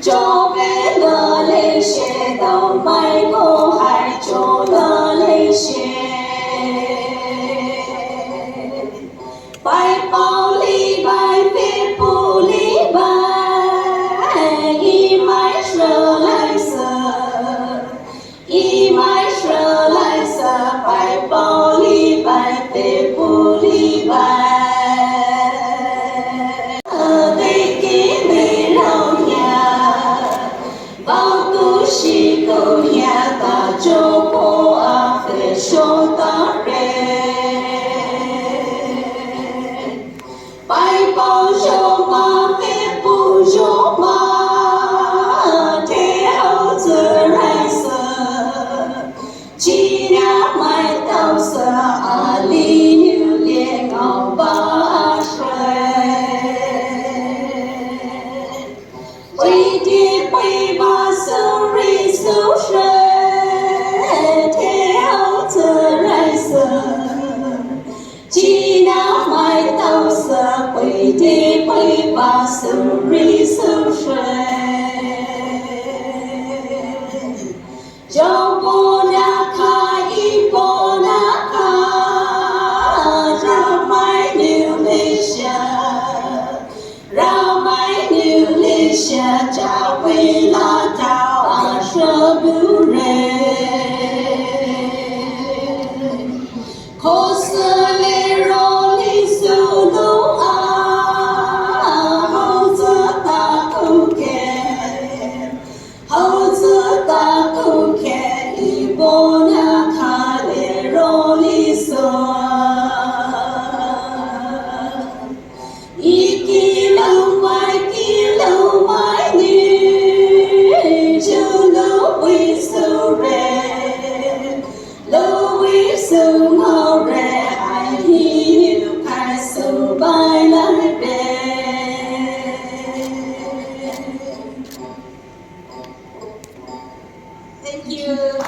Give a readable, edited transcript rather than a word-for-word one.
cho bé lơ lê xe đầu mai cô hai cho lơ lê xe bài bao ly bài phê bù ly bài y mãi sơ lại sơ y mãi sơ lại sơ bài bao ly bài phê bù ly bài chỉ cầu nhà ta cho cô à phải số ta rè bài bao cho mà phải bù cho mà theo giờ lại sợ chỉ nhà mai tao sợ à li như liền ngọc ba quay đi quay ba sâu ri sâu theo giờ lại sợ chỉ nào mai tao sợ quay đi quay ba sâu ri sâu cho cô na khai cô na kha ra mai new Malaysia ra mai new Malaysia chào quê